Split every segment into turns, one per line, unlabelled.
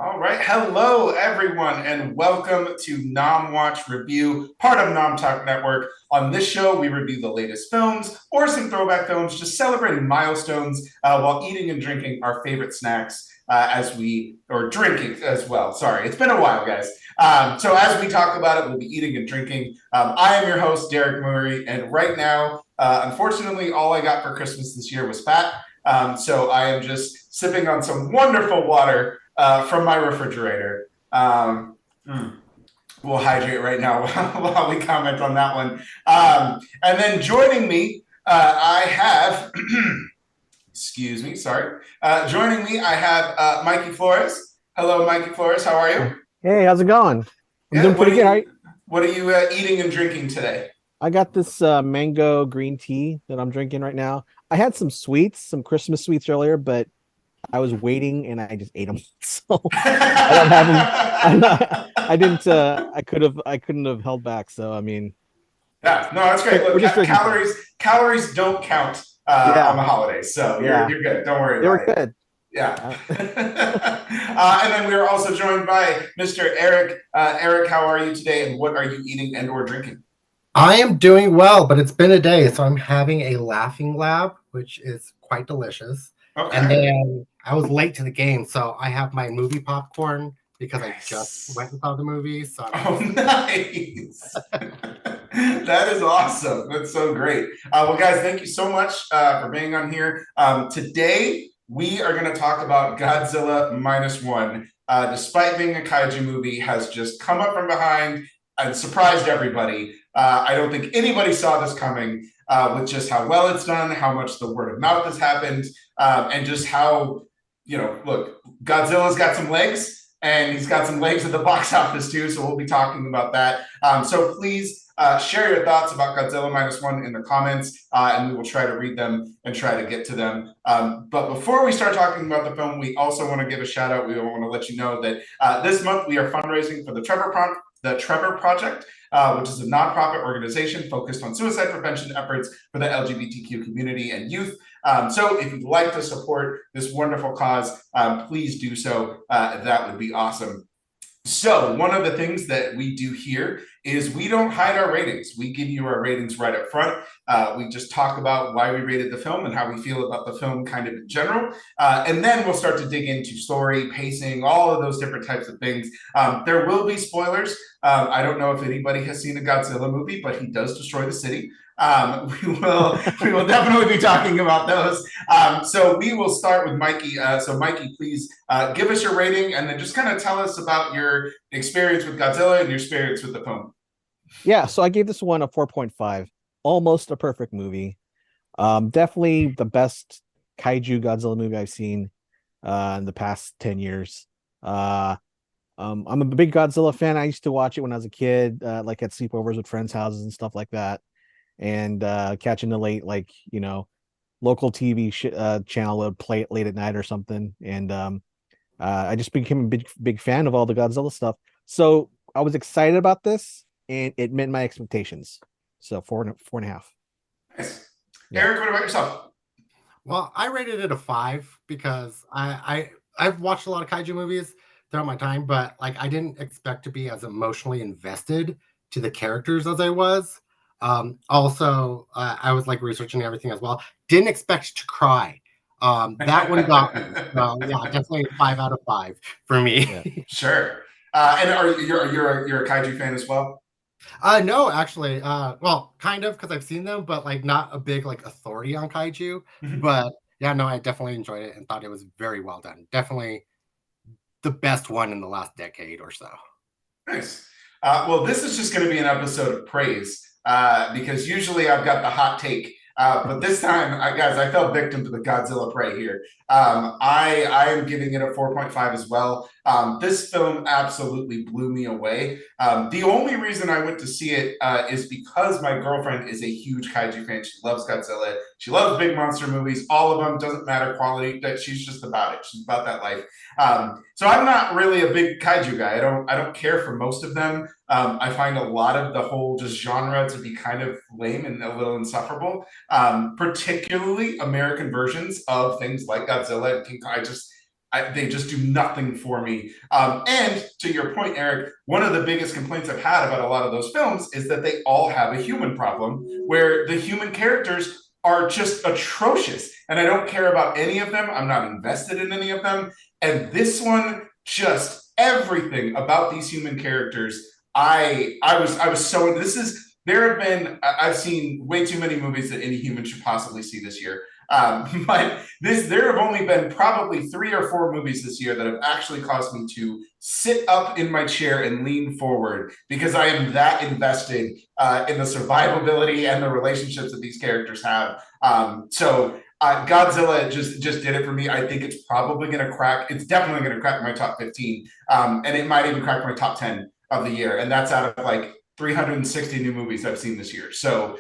All right. Hello, everyone, and welcome to Nom Watch Review, part of Nom Talk Network. On this show, we review the latest films or some throwback films, just celebrating milestones while eating and drinking our favorite snacks or drinking as well. Sorry, it's been a while, guys. So as we talk about it, we'll be eating and drinking. I am your host, Derrick Murray, and right now, unfortunately, all I got for Christmas this year was fat. So I am just sipping on some wonderful water from my refrigerator. We'll hydrate right now while we comment on that one. And then joining me, I have, excuse me, sorry. Joining me, I have Mikey Flores. Hello, Mikey Flores. How are you?
Hey, how's it going? I'm doing pretty good.
What are you eating and drinking today?
I got this mango green tea that I'm drinking right now. I had some sweets, some Christmas sweets earlier, but I was waiting and I just ate them. So I don't have them. I didn't. I couldn't have held back. So I mean,
yeah, no, that's great. Look, calories don't count on the holidays, so you're good. Don't worry.
They were good.
Yeah. And then we are also joined by Mr. Erric. Erric, how are you today, and what are you eating and or drinking?
I am doing well, but it's been a day, so I'm having a Laughing Lab, which is quite delicious. Okay. And then I was late to the game, so I have my movie popcorn because I just went and saw the movie. So
nice. That is awesome. That's so great. Well, guys, thank you so much for being on here. Today, we are going to talk about Godzilla Minus One. Despite being a kaiju movie, has just come up from behind and surprised everybody. I don't think anybody saw this coming with just how well it's done, how much the word of mouth has happened, and just how, look, Godzilla's got some legs, and he's got some legs at the box office too, so we'll be talking about that. So please share your thoughts about Godzilla Minus One in the comments, and we will try to read them and try to get to them. But before we start talking about the film, we also want to give a shout out. We want to let you know that this month we are fundraising for the Trevor Project, which is a nonprofit organization focused on suicide prevention efforts for the LGBTQ community and youth. So if you'd like to support this wonderful cause, please do so. That would be awesome. So one of the things that we do here is we don't hide our ratings. We give you our ratings right up front. We just talk about why we rated the film and how we feel about the film kind of in general. And then we'll start to dig into story, pacing, all of those different types of things. There will be spoilers. I don't know if anybody has seen a Godzilla movie, but he does destroy the city. We will definitely be talking about those. So we will start with Mikey. So Mikey, please give us your rating and then just kind of tell us about your experience with Godzilla and your experience with the film.
Yeah, so I gave this one a 4.5. Almost a perfect movie. Definitely the best kaiju Godzilla movie I've seen in the past 10 years. I'm a big Godzilla fan. I used to watch it when I was a kid, like at sleepovers with friends' houses and stuff like that. And catching the late, local TV channel would play it late at night or something. And I just became a big fan of all the Godzilla stuff. So I was excited about this, and it met my expectations. So 4.5.
Nice. Yeah. Erric, what about yourself?
Well, I rated it a 5 because I've watched a lot of kaiju movies throughout my time, but I didn't expect to be as emotionally invested to the characters as I was. Also, I was researching everything as well. Didn't expect to cry. That one got me. Yeah, definitely 5 out of 5 for me.
Yeah. Sure. And you're a kaiju fan as well?
No, actually. Well, kind of, because I've seen them, but not a big authority on kaiju. But yeah, no, I definitely enjoyed it and thought it was very well done. Definitely the best one in the last decade or so.
Nice. Well, this is just going to be an episode of praise. Because usually I've got the hot take, but this time, guys, I fell victim to the Godzilla prey here. I am giving it a 4.5 as well. This film absolutely blew me away. The only reason I went to see it is because my girlfriend is a huge kaiju fan. She loves Godzilla. She loves big monster movies. All of them, doesn't matter quality. That she's just about it. She's about that life. So I'm not really a big kaiju guy. I don't care for most of them. I find a lot of the whole just genre to be kind of lame and a little insufferable. Particularly American versions of things like Godzilla and King Kong. they just do nothing for me. And to your point, Eric, one of the biggest complaints I've had about a lot of those films is that they all have a human problem, where the human characters are just atrocious. And I don't care about any of them. I'm not invested in any of them. And this one, just everything about these human characters, I was so, this is, there have been, I've seen way too many movies that any human should possibly see this year. But there have only been probably 3 or 4 movies this year that have actually caused me to sit up in my chair and lean forward, because I am that invested in the survivability and the relationships that these characters have. Godzilla just did it for me. I think it's probably going to crack. It's definitely going to crack my top 15, and it might even crack my top 10 of the year. And that's out of like 360 new movies I've seen this year. So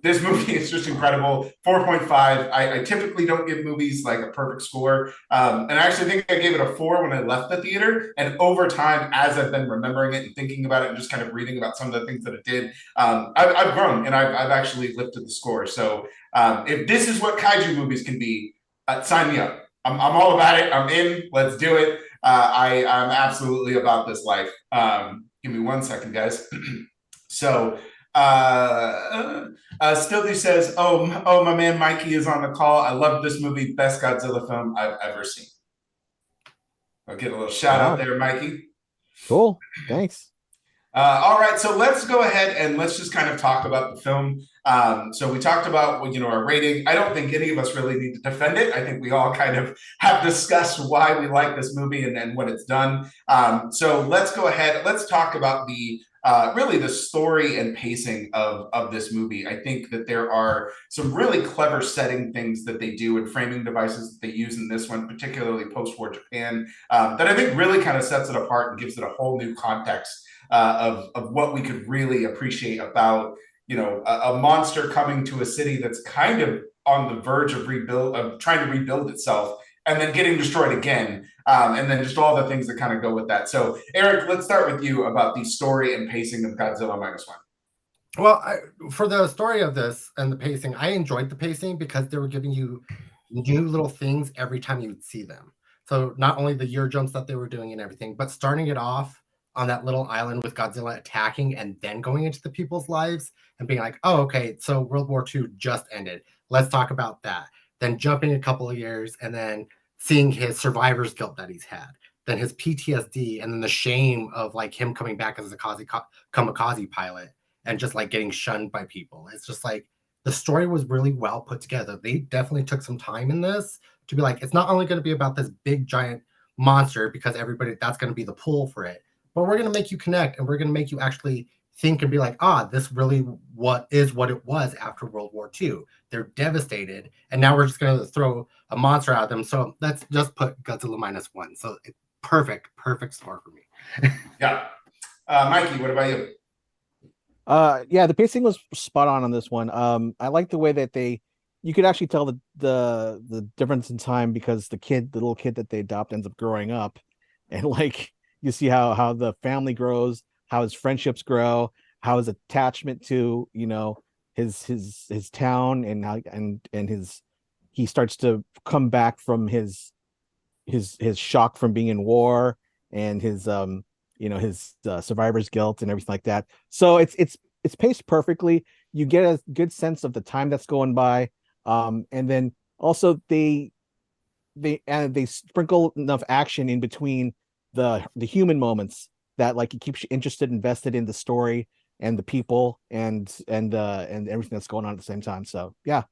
this movie is just incredible. 4.5. I typically don't give movies like a perfect score. And I actually think I gave it a 4 when I left the theater. And over time, as I've been remembering it and thinking about it and just kind of reading about some of the things that it did, I've grown, and I've actually lifted the score. So if this is what kaiju movies can be, sign me up. I'm all about it. I'm in. Let's do it. I'm absolutely about this life. Give me 1 second, guys. So, Stildy says, oh, my man Mikey is on the call. I love this movie. Best Godzilla film I've ever seen. I'll get a little shout out there, Mikey.
Cool. Thanks.
All right, so let's go ahead and let's just kind of talk about the film. So we talked about, our rating. I don't think any of us really need to defend it. I think we all kind of have discussed why we like this movie and what it's done. So let's go ahead. Let's talk about really the story and pacing of this movie. I think that there are some really clever setting things that they do and framing devices that they use in this one, particularly post-war Japan, that I think really kind of sets it apart and gives it a whole new context of what we could really appreciate about a monster coming to a city that's kind of on the verge of trying to rebuild itself, and then getting destroyed again, and then just all the things that kind of go with that. So Eric, let's start with you about the story and pacing of Godzilla Minus One.
Well, for the story of this and the pacing, I enjoyed the pacing because they were giving you new little things every time you would see them. So not only the year jumps that they were doing and everything, but starting it off on that little island with Godzilla attacking and then going into the people's lives and being like, oh, okay, so World War II just ended. Let's talk about that. Then jumping a couple of years and then seeing his survivor's guilt that he's had, then his PTSD, and then the shame of like him coming back as a kamikaze pilot and just like getting shunned by people. It's just like the story was really well put together. They definitely took some time in this to be like, it's not only going to be about this big giant monster because everybody, that's going to be the pull for it, but we're going to make you connect and we're going to make you actually think and be like, this really what it was after World War II. They're devastated, and now we're just going to throw a monster at them. So let's just put Godzilla Minus One. So it's perfect score for me.
Yeah. Mikey, what about you?
Yeah, the pacing was spot on this one. I like the way that you could actually tell the difference in time, because the little kid that they adopt ends up growing up, and like you see how the family grows, how his friendships grow, how his attachment to his town, and how he starts to come back from his shock from being in war, and his survivor's guilt and everything like that. So it's paced perfectly. You get a good sense of the time that's going by, and then also they sprinkle enough action in between the human moments that like it keeps you interested, invested in the story and the people and everything that's going on at the same time. So yeah.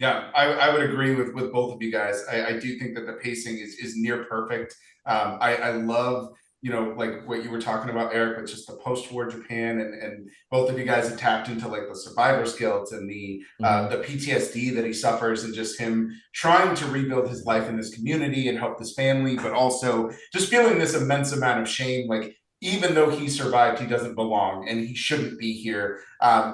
I would agree with both of you guys. I do think that the pacing is near perfect. I love like what you were talking about, Eric, with just the post-war Japan, and both of you guys have tapped into like the survivor's guilt and the PTSD that he suffers, and just him trying to rebuild his life in this community and help his family, but also just feeling this immense amount of shame. Like, even though he survived, he doesn't belong and he shouldn't be here,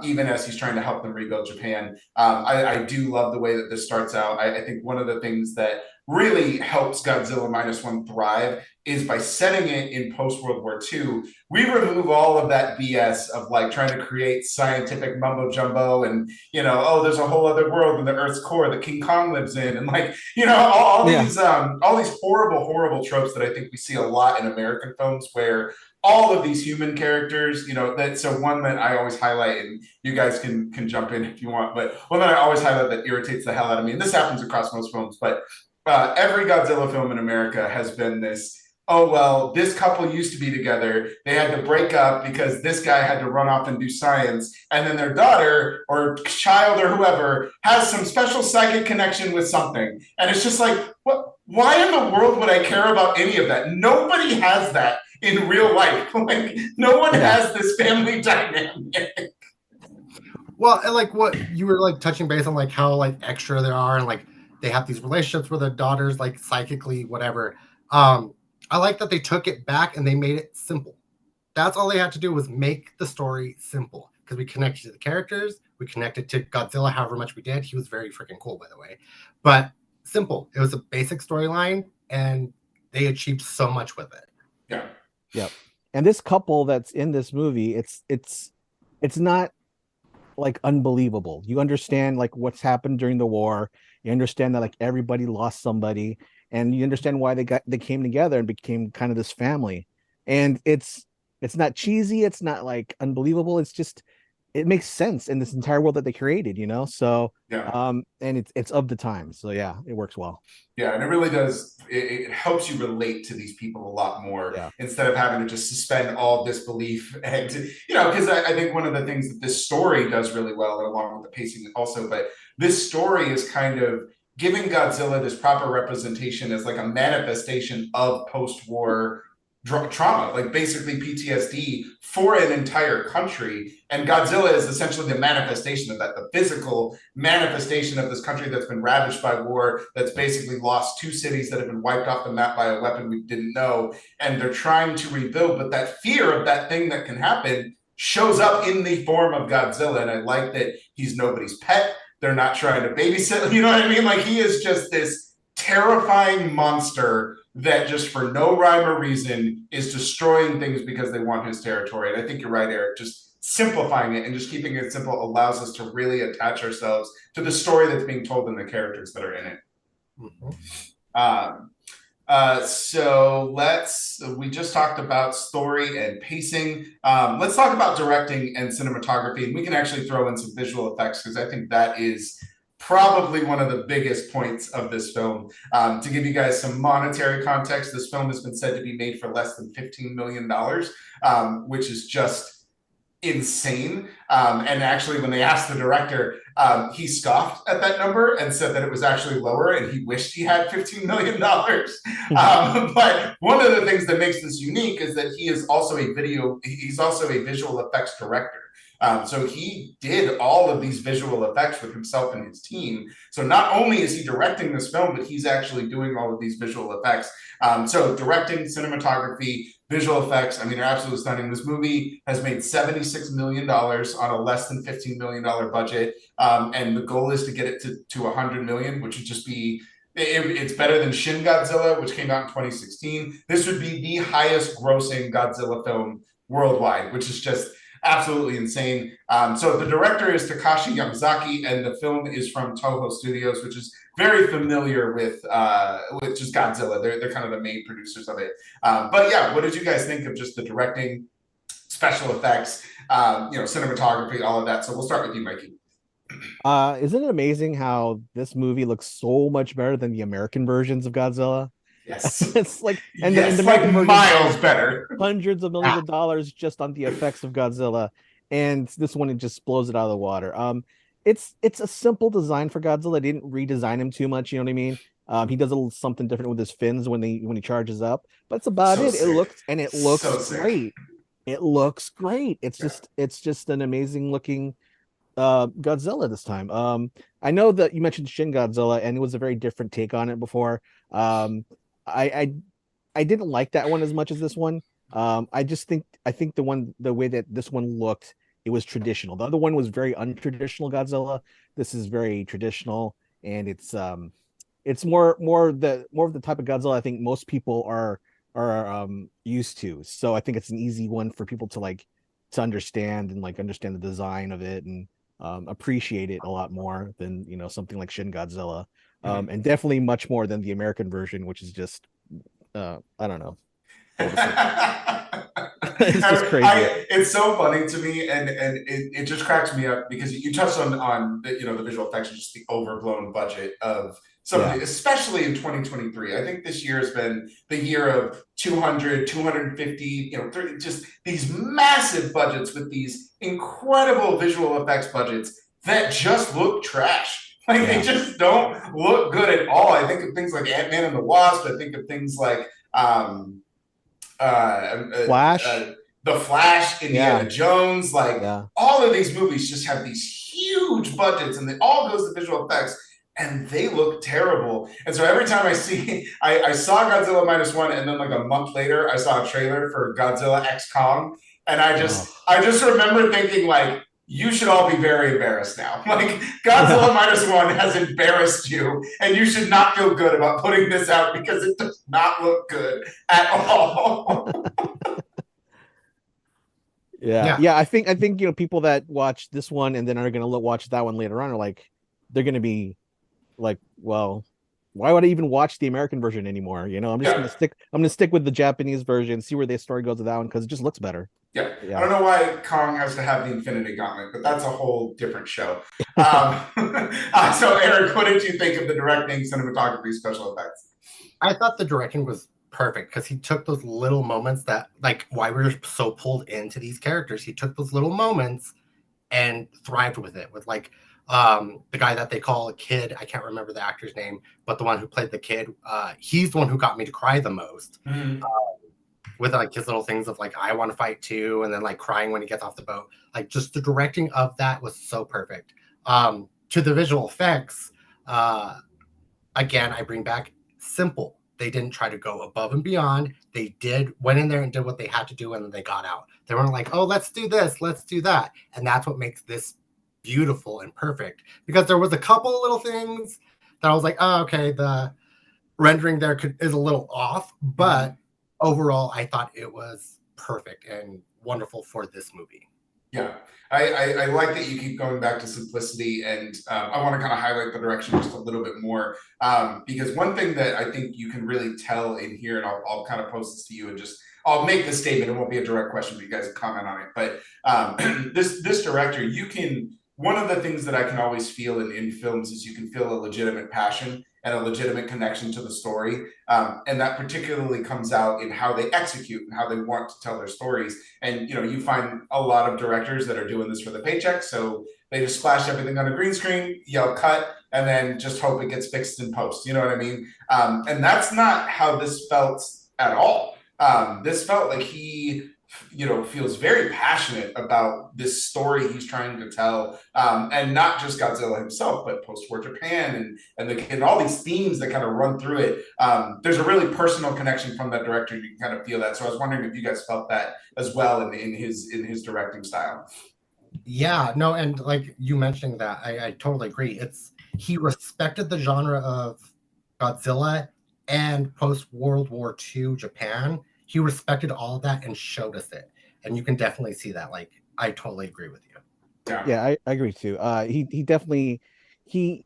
even as he's trying to help them rebuild Japan. I do love the way that this starts out. I think one of the things that really helps Godzilla Minus One thrive is by setting it in post-World War II, we remove all of that BS of like trying to create scientific mumbo jumbo and, you know, oh, there's a whole other world in the Earth's core that King Kong lives in. And like, you know, all these horrible tropes that I think we see a lot in American films where all of these human characters, you know, that so one that I always highlight, and you guys can jump in if you want, but one that I always highlight that irritates the hell out of me, and this happens across most films, but every Godzilla film in America has been this, oh, well, this couple used to be together. They had to break up because this guy had to run off and do science. And then their daughter or child or whoever has some special psychic connection with something. And it's just like, what? Why in the world would I care about any of that? Nobody has that in real life. Like, no one has this family dynamic.
Well, and like what you were like touching base on, like how like extra they are, and like they have these relationships with their daughters, like psychically, whatever. I like that they took it back and they made it simple. That's all they had to do was make the story simple, because we connected to the characters, we connected to Godzilla however much we did. He was very freaking cool, by the way. But simple. It was a basic storyline, and they achieved so much with it.
Yeah.
Yep. And this couple that's in this movie, it's not like unbelievable. You understand like what's happened during the war. You understand that like everybody lost somebody, and you understand why they came together and became kind of this family. And it's not cheesy, it's not like unbelievable, it's just, it makes sense in this entire world that they created, you know. So and it's of the time, so yeah, it works well.
Yeah, and it really does. It helps you relate to these people a lot more instead of having to just suspend all disbelief. And, you know, because I think one of the things that this story does really well, along with the pacing also, but this story is kind of giving Godzilla this proper representation as like a manifestation of post-war trauma, like basically PTSD for an entire country. And Godzilla is essentially the manifestation of that, the physical manifestation of this country that's been ravaged by war, that's basically lost 2 cities that have been wiped off the map by a weapon we didn't know. And they're trying to rebuild, but that fear of that thing that can happen shows up in the form of Godzilla. And I like that he's nobody's pet. They're not trying to babysit, you know what I mean? Like, he is just this terrifying monster that just for no rhyme or reason is destroying things because they want his territory. And I think you're right, Eric. Just simplifying it and just keeping it simple allows us to really attach ourselves to the story that's being told and the characters that are in it. So we just talked about story and pacing. Let's talk about directing and cinematography. And we can actually throw in some visual effects, because I think that is probably one of the biggest points of this film. To give you guys some monetary context, this film has been said to be made for less than $15 million, which is just insane. And actually, when they asked the director, he scoffed at that number and said that it was actually lower, and he wished he had $15 million. But one of the things that makes this unique is that he's also a visual effects director. So he did all of these visual effects with himself and his team. So not only is he directing this film, but he's actually doing all of these visual effects. So directing, cinematography, visual effects, I mean, they're absolutely stunning. This movie has made $76 million on a less than $15 million budget. And the goal is to get it to $100 million, which would just be, it's better than Shin Godzilla, which came out in 2016. This would be the highest grossing Godzilla film worldwide, which is just absolutely insane. So the director is Takashi Yamazaki, and the film is from Toho Studios, which is very familiar with just Godzilla. They're kind of the main producers of it. But yeah, what did you guys think of just the directing, special effects, cinematography, all of that? So we'll start with you, Mikey.
Isn't it amazing how this movie looks so much better than the American versions of Godzilla?
Yes.
It's like,
and the like miles better.
Hundreds of millions of dollars just on the effects of Godzilla. And this one, it just blows it out of the water. It's a simple design for Godzilla. They didn't redesign him too much, you know what I mean? He does a little something different with his fins when he charges up, but it's about it. Sick. It looks so great. It looks great. It's just an amazing looking Godzilla this time. I know that you mentioned Shin Godzilla, and it was a very different take on it before. I didn't like that one as much as this one. I think the way that this one looked, it was traditional. The other one was very untraditional Godzilla. This is very traditional, and it's more of the type of Godzilla I think most people are are used to. So I think it's an easy one for people to like to understand and like understand the design of it and appreciate it a lot more than something like Shin Godzilla. And definitely much more than the American version, which is just I don't know. It's just crazy.
It's so funny to me, and it just cracks me up because you touched on the, the visual effects, just the overblown budget of some of the, especially in 2023. I think this year has been the year of 200, 250, 30, just these massive budgets with these incredible visual effects budgets that just look trash. Like they just don't look good at all. I think of things like Ant-Man and the Wasp. I think of things like
Flash,
the Flash, Indiana Jones, like all of these movies just have these huge budgets, and it all goes to visual effects, and they look terrible. And so every time I saw Godzilla Minus One, and then like a month later, I saw a trailer for Godzilla X Kong, and I just remember thinking like, you should all be very embarrassed now. Like Godzilla Minus One has embarrassed you, and you should not feel good about putting this out because it does not look good at all.
I think people that watch this one and then are gonna watch that one later on are like, they're gonna be like, well, why would I even watch the American version anymore? I'm just gonna stick with the Japanese version, see where the story goes with that one because it just looks better.
Yeah. I don't know why Kong has to have the Infinity Gauntlet, but that's a whole different show. So, Eric, what did you think of the directing, cinematography, special effects?
I thought the directing was perfect because he took those little moments that, like, why we're so pulled into these characters. He took those little moments and thrived with it. With like the guy that they call a kid, I can't remember the actor's name, but the one who played the kid, he's the one who got me to cry the most. With like his little things of like, I want to fight too, and then like crying when he gets off the boat. Like just the directing of that was so perfect. To the visual effects, again, I bring back simple. They didn't try to go above and beyond. They went in there and did what they had to do, and then they got out. They weren't like, oh, let's do this, let's do that. And that's what makes this beautiful and perfect. Because there was a couple of little things that I was like, oh, okay, the rendering there is a little off, but overall, I thought it was perfect and wonderful for this movie.
Yeah, I like that you keep going back to simplicity, and I want to kind of highlight the direction just a little bit more, because one thing that I think you can really tell in here, and I'll kind of pose this to you and just I'll make this statement. It won't be a direct question, but you guys can comment on it. But this director, one of the things that I can always feel in films is you can feel a legitimate passion and a legitimate connection to the story. And that particularly comes out in how they execute and how they want to tell their stories. And, you find a lot of directors that are doing this for the paycheck. So they just splash everything on a green screen, yell cut, and then just hope it gets fixed in post. You know what I mean? And that's not how this felt at all. This felt like he feels very passionate about this story he's trying to tell, and not just Godzilla himself, but post-war Japan and the kid, and all these themes that kind of run through it. There's a really personal connection from that director. You can kind of feel that. So I was wondering if you guys felt that as well in his directing style.
Yeah, no, and like you mentioning that, I totally agree. He respected the genre of Godzilla and post-World War II Japan. He respected all of that and showed us it. And you can definitely see that. Like, I totally agree with you.
Yeah, I agree too. He definitely, he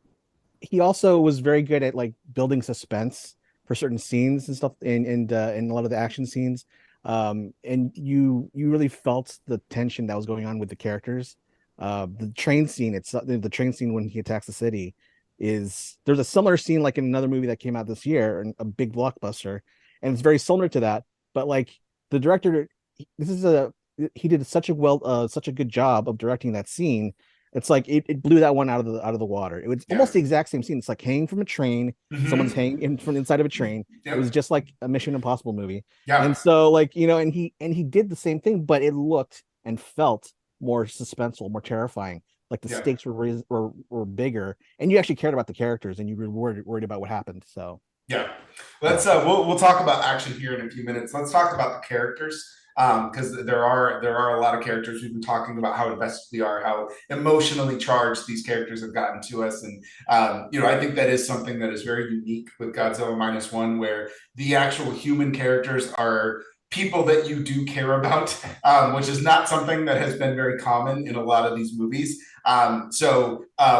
also was very good at like building suspense for certain scenes and stuff in a lot of the action scenes. And you really felt the tension that was going on with the characters. The train scene, the train scene when he attacks the city there's a similar scene like in another movie that came out this year, a big blockbuster, and it's very similar to that. But like the director, he did such a good job of directing that scene. It's like it blew that one out of the water. It was almost the exact same scene. It's like hanging from a train. Someone's hanging from inside of a train. It was just like a Mission Impossible movie. And so like, and he did the same thing, but it looked and felt more suspenseful, more terrifying. Like the stakes were bigger, and you actually cared about the characters, and you were worried about what happened. So
yeah, let's we'll talk about action here in a few minutes. Let's talk about the characters. because there are a lot of characters. We've been talking about how invested we are, how emotionally charged these characters have gotten to us, and I think that is something that is very unique with Godzilla Minus One, where the actual human characters are people that you do care about, which is not something that has been very common in a lot of these movies. I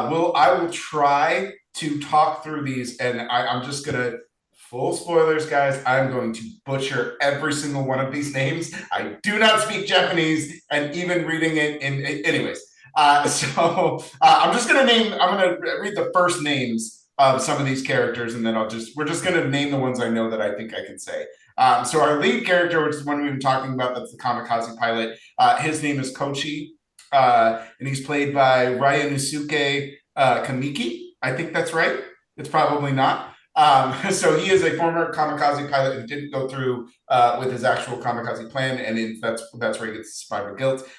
will try to talk through these, and I'm just gonna full spoilers, guys. I'm going to butcher every single one of these names. I do not speak Japanese, and even reading it anyways. I'm just gonna I'm gonna read the first names of some of these characters, and then we're just gonna name the ones I know that I think I can say. So our lead character, which is one we've been talking about, that's the kamikaze pilot. His name is Kochi, and he's played by Ryanosuke Kamiki. I think that's right. It's probably not. So he is a former kamikaze pilot who didn't go through with his actual kamikaze plan, and that's where he gets survivor guilt.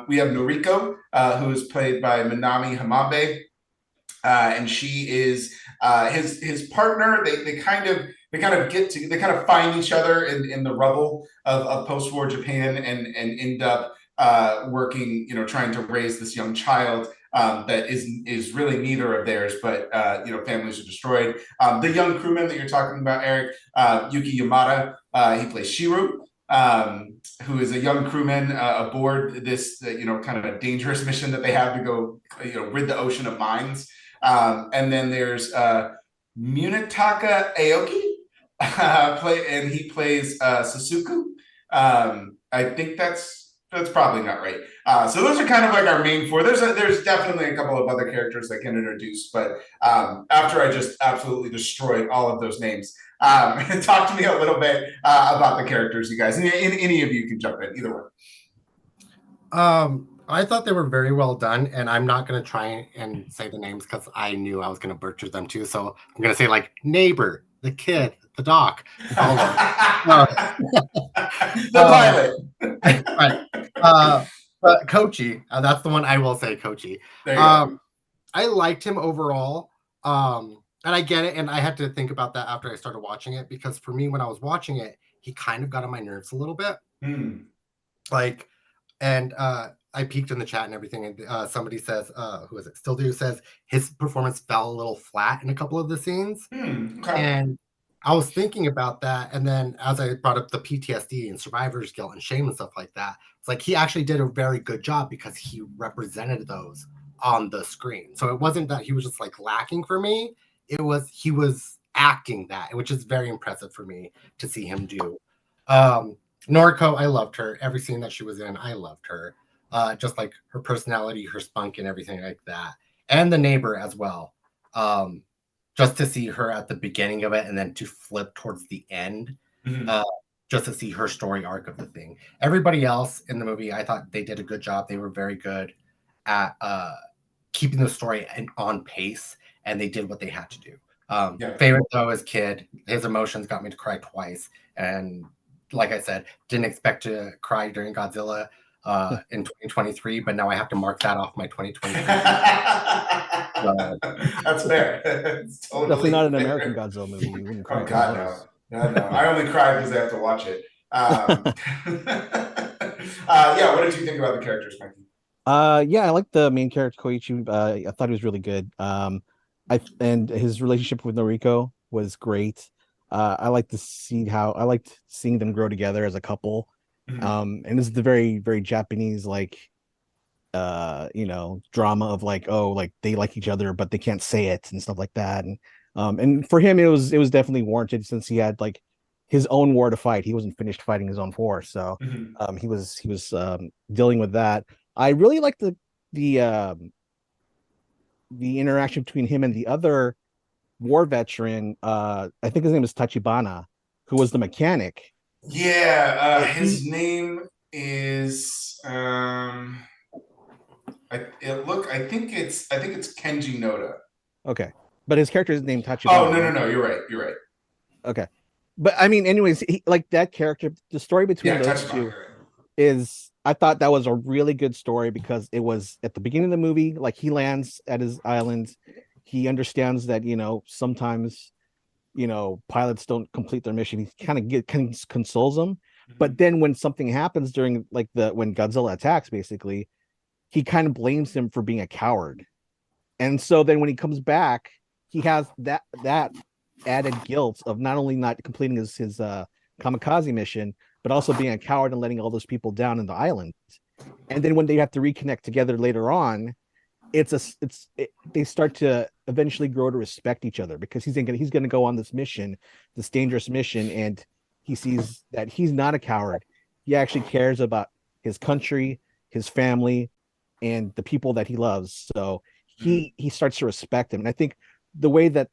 We have Noriko, who is played by Minami Hamabe, and she is his partner. They kind of find each other in the rubble of post-war Japan, and end up working, trying to raise this young child that is really neither of theirs, but families are destroyed. The young crewman that you're talking about, Eric, Yuki Yamada, he plays Shiru, who is a young crewman aboard this kind of a dangerous mission that they have to go rid the ocean of mines. And then there's Munetaka Aoki, and he plays Sasuku. I think that's probably not right. So those are kind of like our main four. There's definitely a couple of other characters that can introduce, but after I just absolutely destroyed all of those names, talk to me a little bit about the characters, you guys. And any of you can jump in, either one.
I thought they were very well done, and I'm not going to try and say the names because I knew I was going to butcher them too. So I'm going to say like neighbor, the kid, the doc,
the pilot.
Right. But Kochi, that's the one I will say. Kochi. I liked him overall, and I get it. And I had to think about that after I started watching it, because for me, when I was watching it, he kind of got on my nerves a little bit. I peeked in the chat and everything, and somebody says, who is it? Still Do says his performance fell a little flat in a couple of the scenes.
Okay.
And I was thinking about that, and then as I brought up the PTSD and survivor's guilt and shame and stuff like that, it's like he actually did a very good job because he represented those on the screen. So it wasn't that he was just like lacking for me. It was he was acting that, which is very impressive for me to see him do. Noriko, I loved her. Every scene that she was in, I loved her. Just like her personality, her spunk, and everything like that. And the neighbor as well. Just to see her at the beginning of it and then to flip towards the end, just to see her story arc of the thing. Everybody else in the movie, I thought they did a good job. They were very good at keeping the story on pace, and they did what they had to do. Favorite though is Kid. His emotions got me to cry twice, and like I said, didn't expect to cry during Godzilla in 2023, but now I have to mark that off my 2023.
That's fair. It's totally
definitely not an
fair.
American Godzilla movie. You wouldn't cry.
Oh God, no. I only cry because I have to watch it. What did you think about the characters, Mikey?
I like the main character Koichi. I thought he was really good. And his relationship with Noriko was great. I liked seeing them grow together as a couple. And this is the very, very Japanese drama of they like each other but they can't say it and stuff like that. And for him it was definitely warranted, since he had his own war to fight. He wasn't finished fighting his own war, so he was dealing with that. I really liked the interaction between him and the other war veteran. I think his name is Tachibana, who was the mechanic.
His name is I think it's Kenji Noda.
Okay, but his character is named Tachibana.
Oh no, you're right.
Okay, but I mean, anyways, that character, the story between those two is, I thought that was a really good story, because it was at the beginning of the movie. He lands at his island, he understands that sometimes pilots don't complete their mission. He kind of consoles them, But then when something happens during like when Godzilla attacks, basically, he kind of blames him for being a coward. And so then when he comes back, he has that added guilt of not only not completing his kamikaze mission, but also being a coward and letting all those people down in the island. And then when they have to reconnect together later on, they start to eventually grow to respect each other because he's gonna go on this mission, this dangerous mission, and he sees that he's not a coward. He actually cares about his country, his family, and the people that he loves. So he starts to respect him. And I think the way that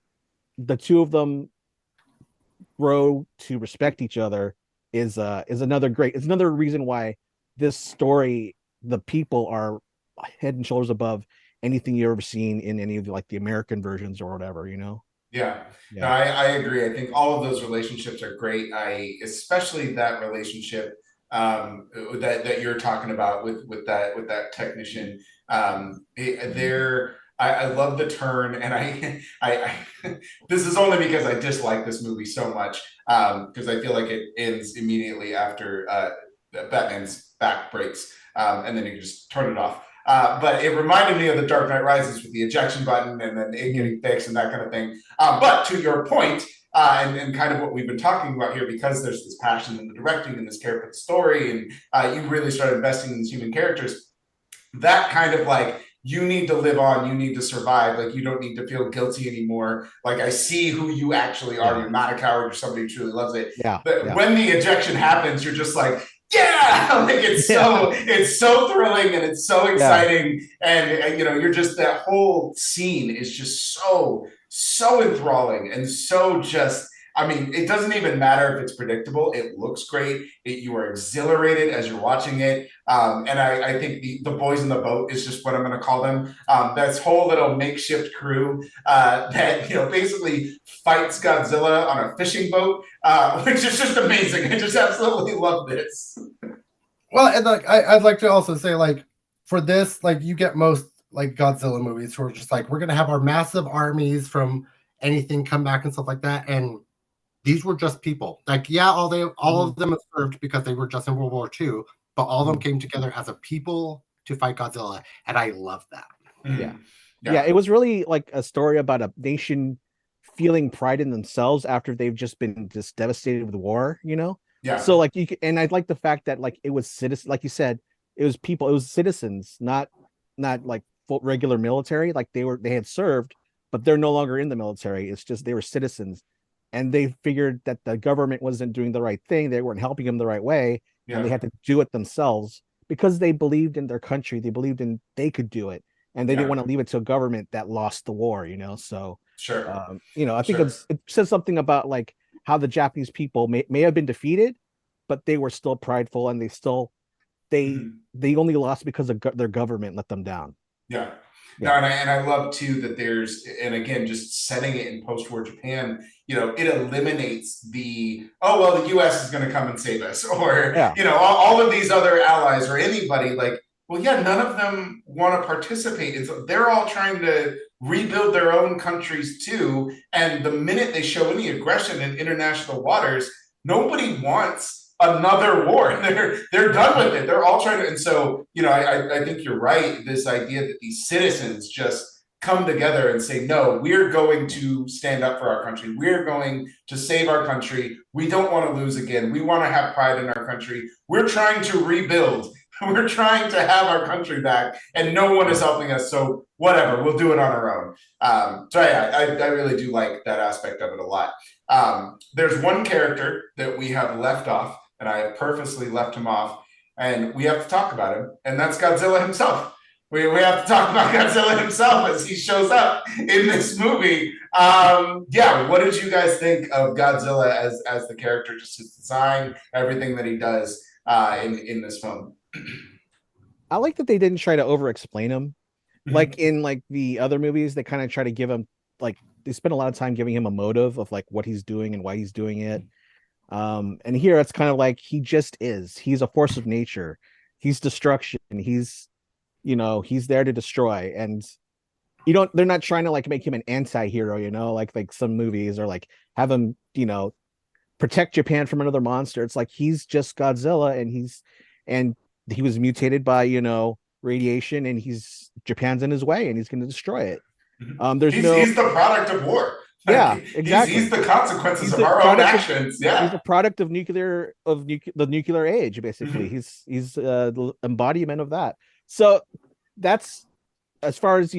the two of them grow to respect each other is another reason why this story, the people are head and shoulders above anything you've ever seen in any of the American versions or whatever,
Yeah. No, I agree. I think all of those relationships are great. Especially that relationship that you're talking about with that technician. I love the turn, and I this is only because I dislike this movie so much because I feel like it ends immediately after Batman's back breaks, and then you just turn it off. But it reminded me of The Dark Knight Rises with the ejection button and then it getting fixed and that kind of thing. But to your point, and kind of what we've been talking about here, because there's this passion in the directing and this care for the story, and you really start investing in these human characters, that kind of like, you need to live on, you need to survive, like you don't need to feel guilty anymore. Like, I see who you actually are. You're not a coward, you're somebody who truly loves it. But when the ejection happens, you're just like, like it's so thrilling and it's so exciting. And you're just, that whole scene is just so enthralling and so just, I mean, it doesn't even matter if it's predictable. It looks great. You are exhilarated as you're watching it. And I think the boys in the boat is just what I'm going to call them. This whole little makeshift crew that, basically fights Godzilla on a fishing boat, which is just amazing. I just absolutely love this.
Well, and like, I'd like to also say, like, for this, like, you get most like Godzilla movies who are just like, we're going to have our massive armies from anything come back and stuff like that. And these were just people. Like, all of them served because they were just in World War II, but all of them came together as a people to fight Godzilla, and I love that.
Yeah, it was really like a story about a nation feeling pride in themselves after they've just been just devastated with war. So like and I like the fact that like it was citizens, like you said, it was people, it was citizens, not like regular military. Like they had served, but they're no longer in the military. It's just they were citizens. And they figured that the government wasn't doing the right thing. They weren't helping them the right way. And they had to do it themselves because they believed in their country. They believed they could do it. And they didn't want to leave it to a government that lost the war, So, I think it says something about like how the Japanese people may have been defeated, but they were still prideful and they only lost because of their government let them down.
No, and I love too that and again, just setting it in post-war Japan, it eliminates the US is going to come and save us, or all of these other allies or anybody. Like, none of them want to participate, and so they're all trying to rebuild their own countries too. And the minute they show any aggression in international waters, nobody wants another war. They're done with it. They're all trying to, and so I think you're right. This idea that these citizens just come together and say, no, we're going to stand up for our country. We're going to save our country. We don't want to lose again. We want to have pride in our country. We're trying to rebuild. We're trying to have our country back, and no one is helping us. So whatever, we'll do it on our own. I really do like that aspect of it a lot. There's one character that we have left off, and I have purposely left him off, and we have to talk about him, and that's Godzilla himself. We have to talk about Godzilla himself as he shows up in this movie. What did you guys think of Godzilla as the character, just his design, everything that he does in this film?
I like that they didn't try to over-explain him. Like in like the other movies, they kind of try to give him, like, they spend a lot of time giving him a motive of like what he's doing and why he's doing it. And here it's kind of like he just is. He's a force of nature. He's destruction. He's there to destroy. And they're not trying to like make him an anti-hero, like some movies, or like have him, protect Japan from another monster. It's like he's just Godzilla, and he was mutated by radiation, and Japan's in his way, and he's going to destroy it. There's
he's the product of war.
Yeah, exactly.
He's the consequences of our own actions.
He's a product of the nuclear age, basically. He's the embodiment of that. So that's as far as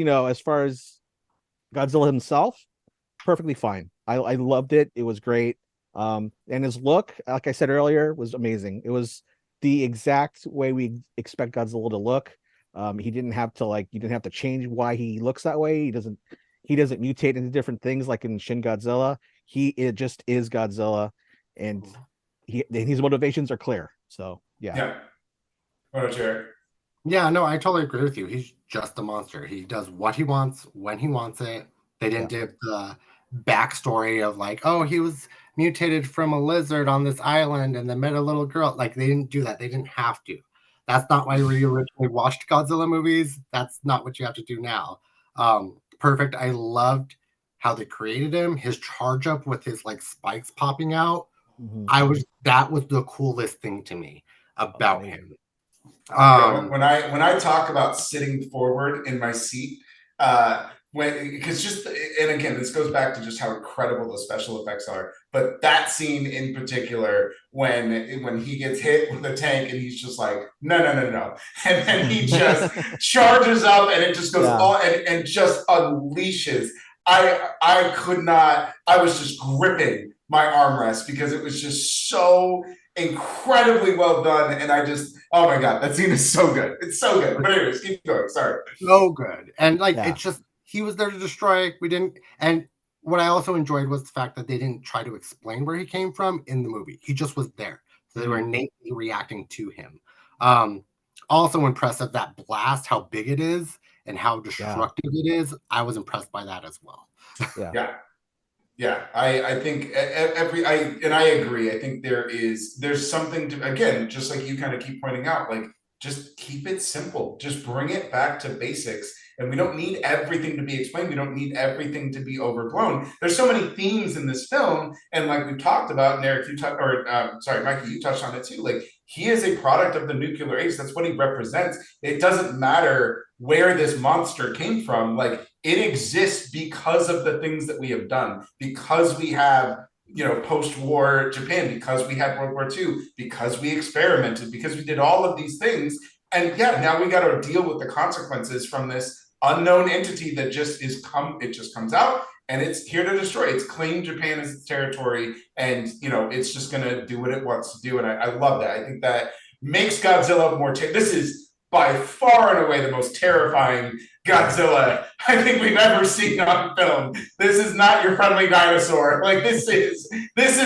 Godzilla himself, perfectly fine. I loved it. It was great. And his look, like I said earlier, was amazing. It was the exact way we expect Godzilla to look. You didn't have to change why he looks that way. He doesn't mutate into different things like in Shin Godzilla. It just is Godzilla, and his motivations are clear. So yeah.
What about you, Eric?
Yeah, no, I totally agree with you. He's just a monster. He does what he wants when he wants it. They didn't give the backstory of like, oh, he was mutated from a lizard on this island and then met a little girl. Like, they didn't do that. They didn't have to. That's not why we originally watched Godzilla movies. That's not what you have to do now. Perfect. I loved how they created him. His charge up with his like spikes popping out. That was the coolest thing to me about him.
When I talk about sitting forward in my seat, because and again, this goes back to just how incredible the special effects are. But that scene in particular, when he gets hit with a tank and he's just like, no, and then he just charges up and it just goes all and just unleashes. I could not. I was just gripping my armrest because it was just so incredibly well done, and oh my god, that scene is so good. It's so good. But anyways, keep going. Sorry.
So good, and it's just he was there to destroy. We didn't. And what I also enjoyed was the fact that they didn't try to explain where he came from in the movie. He just was there, so they were innately reacting to him. Also impressive that blast, how big it is and how destructive it is. I was impressed by that as well.
Yeah, I think I agree. I think there's something to, again, just like you kind of keep pointing out, like just keep it simple. Just bring it back to basics. And we don't need everything to be explained. We don't need everything to be overblown. There's so many themes in this film, and like we talked about, and Eric, Mikey, you touched on it too. Like, he is a product of the nuclear age. That's what he represents. It doesn't matter where this monster came from. Like, it exists because of the things that we have done, because we have post-war Japan, because we had World War II, because we experimented, because we did all of these things. And now we got to deal with the consequences from this unknown entity that just comes out and it's here to destroy. It's claimed Japan as its territory, and it's just going to do what it wants to do. And I love that. I think that makes Godzilla more this is by far and away the most terrifying Godzilla I think we've ever seen on film. This is not your friendly dinosaur. Like, this is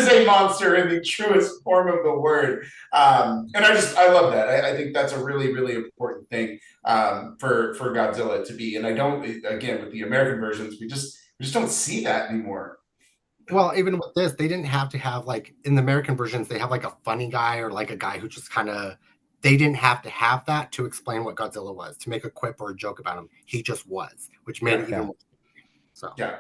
a monster in the truest form of the word. And I love that. I think that's a really, really important thing for Godzilla to be. And I don't, again, with the American versions, we just don't see that anymore.
Well, even with this, they didn't have to have, like, in the American versions, they have like a funny guy or like a guy who just kind of, they didn't have to have that to explain what Godzilla was, to make a quip or a joke about him. He just was, which made it even more. So
yeah.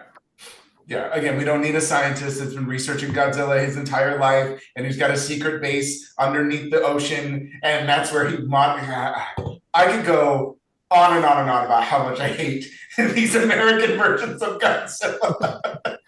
Again, we don't need a scientist that's been researching Godzilla his entire life and who's got a secret base underneath the ocean, and that's where I could go on and on and on about how much I hate these American versions of Godzilla.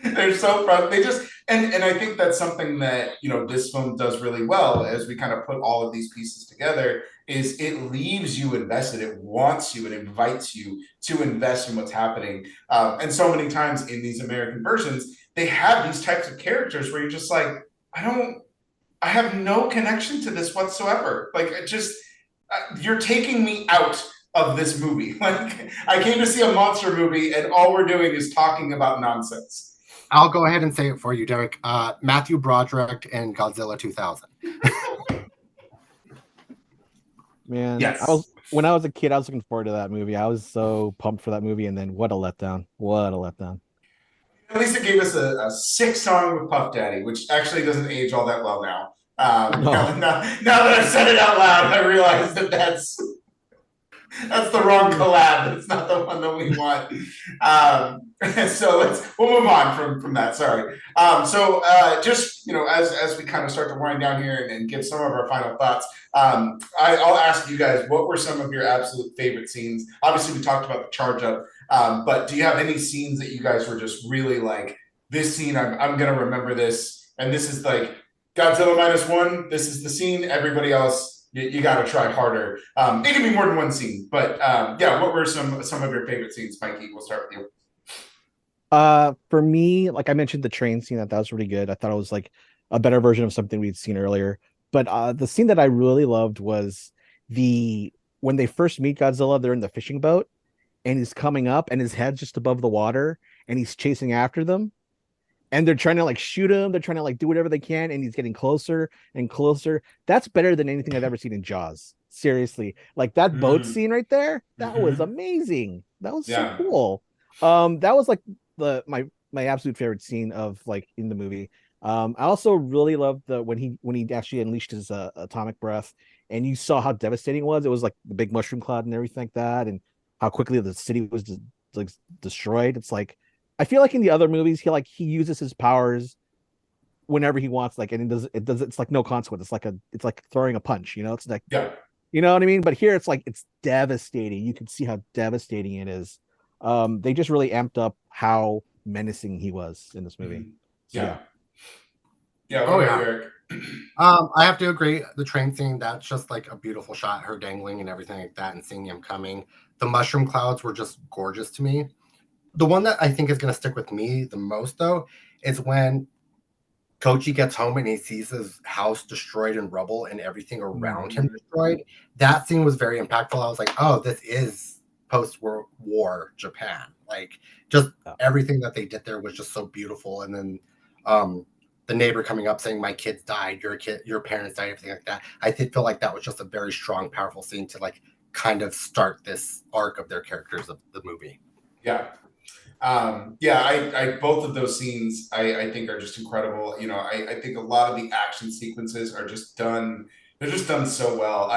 They're so fun. They just and I think that's something that this film does really well, as we kind of put all of these pieces together, is it leaves you invested. It wants you, it invites you to invest in what's happening. And so many times in these American versions, they have these types of characters where you're just like, I have no connection to this whatsoever. Like, you're taking me out of this movie. Like, I came to see a monster movie and all we're doing is talking about nonsense.
I'll go ahead and say it for you, Derek. Matthew Broderick and Godzilla 2000.
Man,
yes.
When I was a kid, I was looking forward to that movie. I was so pumped for that movie, and then what a letdown. What a letdown.
At least it gave us a sick song with Puff Daddy, which actually doesn't age all that well now.
No.
Now that I've said it out loud, I realize that's That's the wrong collab. That's not the one that we want. So we'll move on from that. Sorry. Just as we kind of start to wind down here and give some of our final thoughts, I'll ask you guys, what were some of your absolute favorite scenes? Obviously, we talked about the charge up, but do you have any scenes that you guys were just really like, this scene, I'm gonna remember this, and this is like Godzilla Minus One. This is the scene. Everybody else, you got to try harder. It can be more than one scene, but yeah. What were some of your favorite scenes, Mikey? We'll start with you.
For me, like I mentioned, the train scene, that was really good. I thought it was like a better version of something we'd seen earlier. But the scene that I really loved was when they first meet Godzilla, they're in the fishing boat and he's coming up and his head's just above the water and he's chasing after them. And they're trying to like shoot him. They're trying to like do whatever they can, and he's getting closer and closer. That's better than anything I've ever seen in Jaws. Seriously, like that boat scene right there, that was amazing. That was so cool. That was like my absolute favorite scene of like in the movie. I also really loved when he actually unleashed his atomic breath, and you saw how devastating it was. It was like the big mushroom cloud and everything like that, and how quickly the city was like destroyed. It's like, I feel like in the other movies, he uses his powers whenever he wants, like, and it's like no consequence. It's like throwing a punch, it's like, you know what I mean? But here it's like, it's devastating. You can see how devastating it is. They just really amped up how menacing he was in this movie.
Yeah.
Erric? I have to agree. The train scene, that's just like a beautiful shot, her dangling and everything like that, and seeing him coming. The mushroom clouds were just gorgeous to me. The one that I think is going to stick with me the most, though, is when Kochi gets home and he sees his house destroyed in rubble and everything around him destroyed. That scene was very impactful. I was like, oh, this is post-World War Japan. Like, just everything that they did there was just so beautiful. And then the neighbor coming up saying, my kids died, your parents died, everything like that. I did feel like that was just a very strong, powerful scene to like kind of start this arc of their characters of the movie.
Yeah. I both of those scenes I think are just incredible. I think a lot of the action sequences are just done. They're just done so well.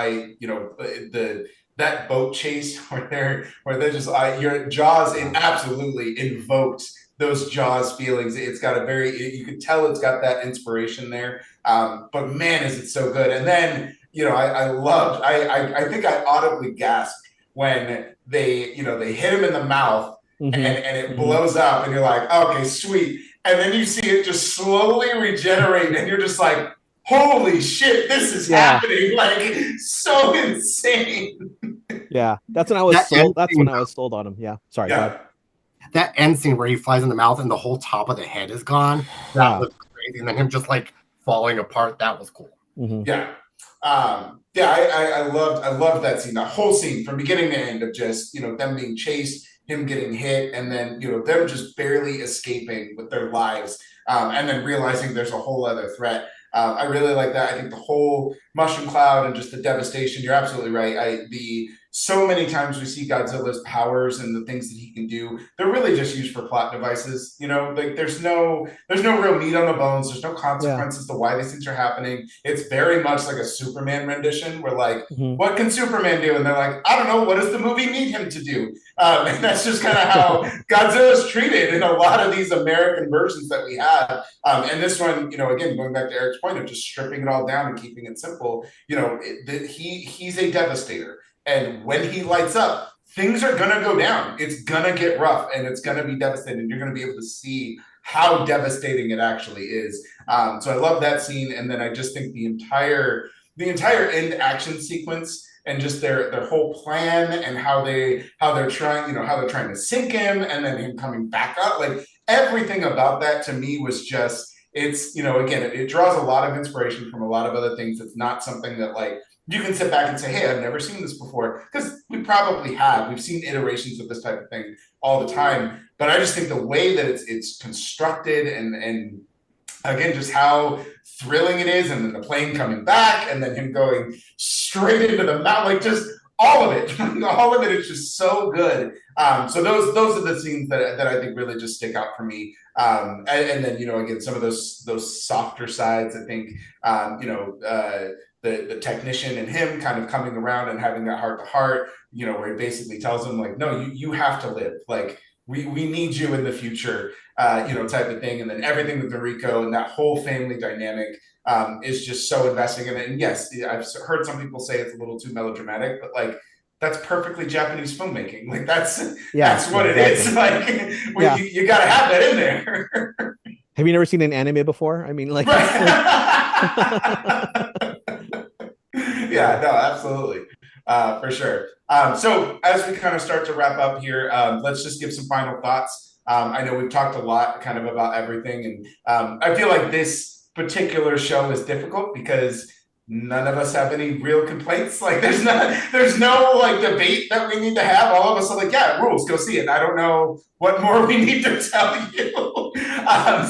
That boat chase where they're just your Jaws absolutely invoked those Jaws feelings. It's got you could tell it's got that inspiration there. But man, is it so good. And then I think I audibly gasped when they hit him in the mouth. And it blows up, and you're like, okay, sweet. And then you see it just slowly regenerate, and you're just like, holy shit, this is happening! Like, so insane.
Yeah, that's when I was sold. That's when I was sold on him. Yeah, sorry.
Yeah.
That end scene where he flies in the mouth and the whole top of the head is gone. That was crazy, and then him just like falling apart. That was cool.
Yeah. I loved that scene. The whole scene from beginning to end of just them being chased, him getting hit, and then them just barely escaping with their lives, and then realizing there's a whole other threat. I really like that. I think the whole mushroom cloud and just the devastation. You're absolutely right. So many times we see Godzilla's powers and the things that he can do, they're really just used for plot devices. Like there's no real meat on the bones. There's no consequences to why these things are happening. It's very much like a Superman rendition where like, what can Superman do? And they're like, I don't know. What does the movie need him to do? And that's just kind of how Godzilla's treated in a lot of these American versions that we have. And this one, again, going back to Eric's point of just stripping it all down and keeping it simple, he's a devastator. And when he lights up, things are going to go down. It's going to get rough and it's going to be devastating. You're going to be able to see how devastating it actually is. So I love that scene. And then I just think the entire end action sequence and just their whole plan and how they're trying to sink him and then him coming back up. Like everything about that to me was just, it's, again, it draws a lot of inspiration from a lot of other things. It's not something that like, you can sit back and say, hey, I've never seen this before, because we probably have. We've seen iterations of this type of thing all the time. But I just think the way that it's constructed and again, just how thrilling it is, and then the plane coming back and then him going straight into the mouth, like just all of it. All of it is just so good. So those are the scenes that I think really just stick out for me. And then, again, some of those softer sides, I think, the technician and him kind of coming around and having that heart to heart, where he basically tells him like, no, you have to live. Like we need you in the future, type of thing. And then everything with Noriko and that whole family dynamic is just so investing in it. And yes, I've heard some people say it's a little too melodramatic, but like that's perfectly Japanese filmmaking. Like that's what it is. Like you got to have that in there.
Have you never seen an anime before? I mean, like,
yeah, no, absolutely. For sure. So as we kind of start to wrap up here, let's just give some final thoughts. I know we've talked a lot kind of about everything, and I feel like this particular show is difficult because none of us have any real complaints. Like there's no like debate that we need to have. All of us are like, yeah, rules, go see it. I don't know what more we need to tell you.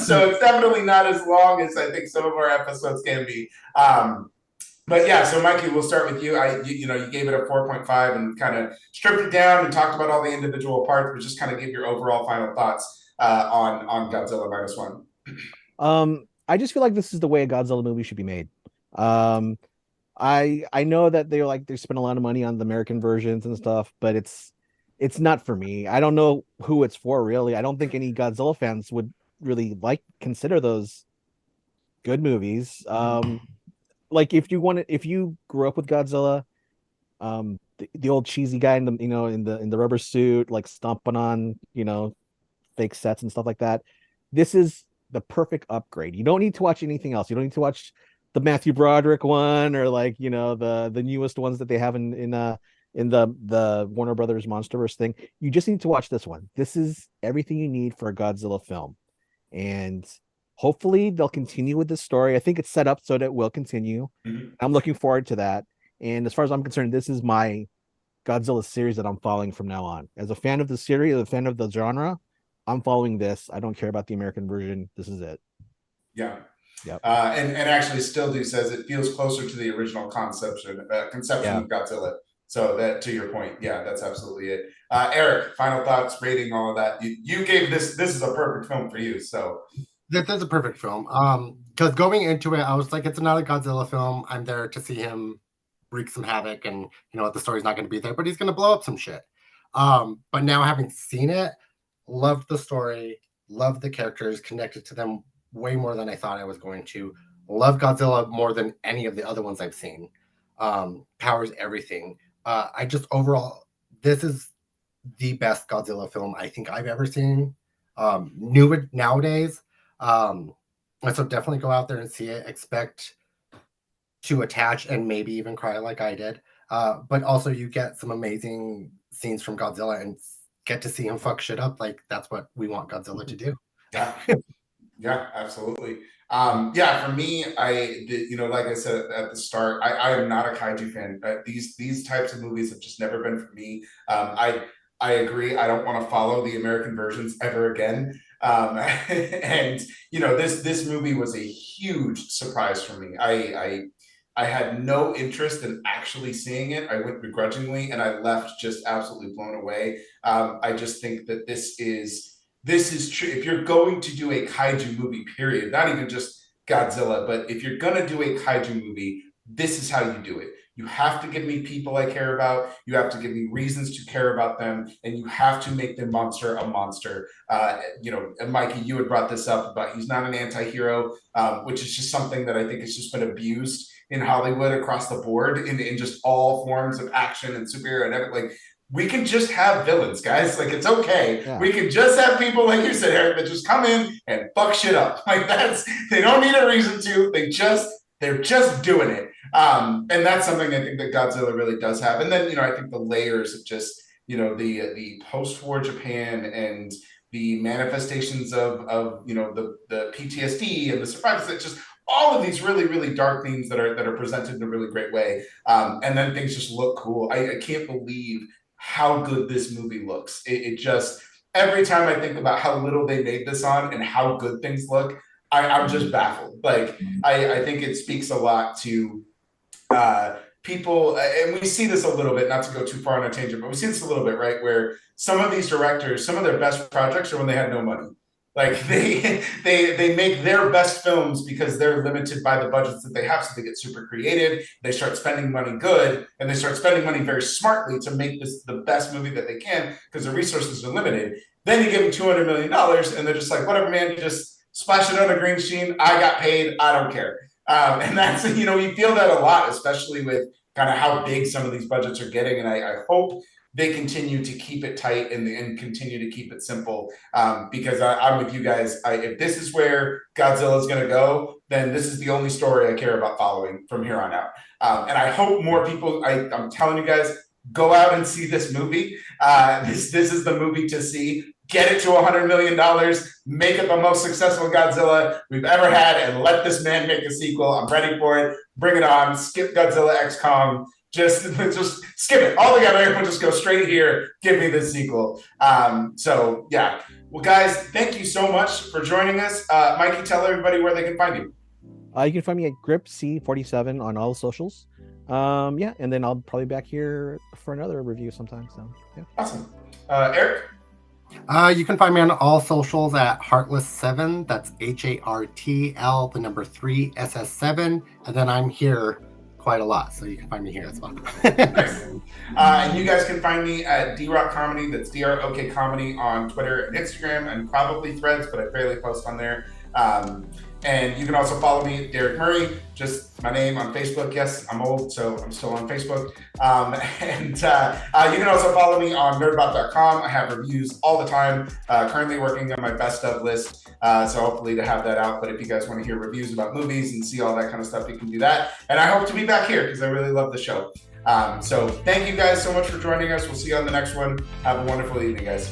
So it's definitely not as long as I think some of our episodes can be. But yeah, so Mikey, we'll start with you. You gave it a 4.5 and kind of stripped it down and talked about all the individual parts, but just kind of give your overall final thoughts on Godzilla Minus One.
I just feel like this is the way a Godzilla movie should be made. I know that they spend a lot of money on the American versions and stuff, but it's not for me. I don't know who it's for, really. I don't think any Godzilla fans would really consider those good movies. Like if you grew up with Godzilla, the old cheesy guy in the rubber suit, like stomping on fake sets and stuff like that, this is the perfect upgrade. You don't need to watch anything else. You don't need to watch the Matthew Broderick one or the newest ones that they have in the Warner Brothers Monsterverse thing. You just need to watch this one. This is everything you need for a Godzilla film, and hopefully they'll continue with this story. I think it's set up so that it will continue.
Mm-hmm.
I'm looking forward to that. And as far as I'm concerned, this is my Godzilla series that I'm following from now on. As a fan of the series, as a fan of the genre, I'm following this. I don't care about the American version. This is it.
Yeah.
Yep.
And actually Still Do says it feels closer to the original conception of Godzilla. So that, to your point, yeah, that's absolutely it. Erric, final thoughts, rating, all of that. You gave this is a perfect film for you. So
this is a perfect film. Because going into it, I was like, it's another Godzilla film. I'm there to see him wreak some havoc, and the story's not going to be there, but he's going to blow up some shit. But now having seen it, loved the story, loved the characters, connected to them way more than I thought I was going to. Love Godzilla more than any of the other ones I've seen. Powers everything. I just overall, this is the best Godzilla film I think I've ever seen. New nowadays. So definitely go out there and see it. Expect to attach and maybe even cry like I did. But also you get some amazing scenes from Godzilla and get to see him fuck shit up. Like that's what we want Godzilla to do.
Yeah. Yeah, absolutely. For me, like I said at the start, I am not a kaiju fan. These types of movies have just never been for me. I agree. I don't want to follow the American versions ever again. And this movie was a huge surprise for me. I had no interest in actually seeing it. I went begrudgingly, and I left just absolutely blown away. I just think that this is true. If you're going to do a kaiju movie, period, not even just Godzilla, but if you're going to do a kaiju movie, this is how you do it. You have to give me people I care about. You have to give me reasons to care about them, and you have to make the monster a monster. And Mikey, you had brought this up about he's not an anti-hero, which is just something that I think has just been abused in Hollywood across the board in just all forms of action and superhero and everything. Like, we can just have villains, guys. Like, it's okay. Yeah. We can just have people, like you said, Erric, that just come in and fuck shit up. Like, they don't need a reason to. They're just doing it. And that's something I think that Godzilla really does have. And then, I think the layers of just, the post-war Japan and the manifestations of the PTSD and the survivors, that just all of these really, really dark themes that are presented in a really great way. And then things just look cool. I can't believe how good this movie looks. It just, every time I think about how little they made this on and how good things look, I'm just baffled. Like, I think it speaks a lot to people, and we see this a little bit, not to go too far on a tangent, but we see this a little bit, right? Where some of these directors, some of their best projects are when they had no money. Like they make their best films because they're limited by the budgets that they have. So they get super creative. They start spending money good, and they start spending money very smartly to make this the best movie that they can because the resources are limited. Then you give them $200 million, and they're just like, whatever, man, just splash it on a green screen. I got paid. I don't care. And that's, you feel that a lot, especially with kind of how big some of these budgets are getting. And I hope they continue to keep it tight and continue to keep it simple, because I'm with you guys. If this is where Godzilla is going to go, then this is the only story I care about following from here on out. And I hope more people, I'm telling you guys, go out and see this movie. This is the movie to see. Get it to $100 million, make it the most successful Godzilla we've ever had, and let this man make a sequel. I'm ready for it. Bring it on. Skip Godzilla X Kong. Just skip it all together. We'll just go straight here. Give me the sequel. So yeah. Well, guys, thank you so much for joining us. Mikey, tell everybody where they can find you.
You can find me at GripC47 on all socials. Yeah, and then I'll probably be back here for another review sometime. So yeah.
Awesome. Erric?
You can find me on all socials at Heartless7. That's HARTL3SS7. And then I'm here quite a lot, so you can find me here as well.
Nice. And you guys can find me at DRock Comedy. That's DROK Comedy on Twitter and Instagram, and probably Threads, but I barely post on there. And you can also follow me, Derrick Murray, just my name on Facebook. Yes, I'm old, so I'm still on Facebook. And you can also follow me on nerdbot.com. I have reviews all the time, currently working on my best of list. So hopefully to have that out. But if you guys want to hear reviews about movies and see all that kind of stuff, you can do that. And I hope to be back here because I really love the show. So thank you guys so much for joining us. We'll see you on the next one. Have a wonderful evening, guys.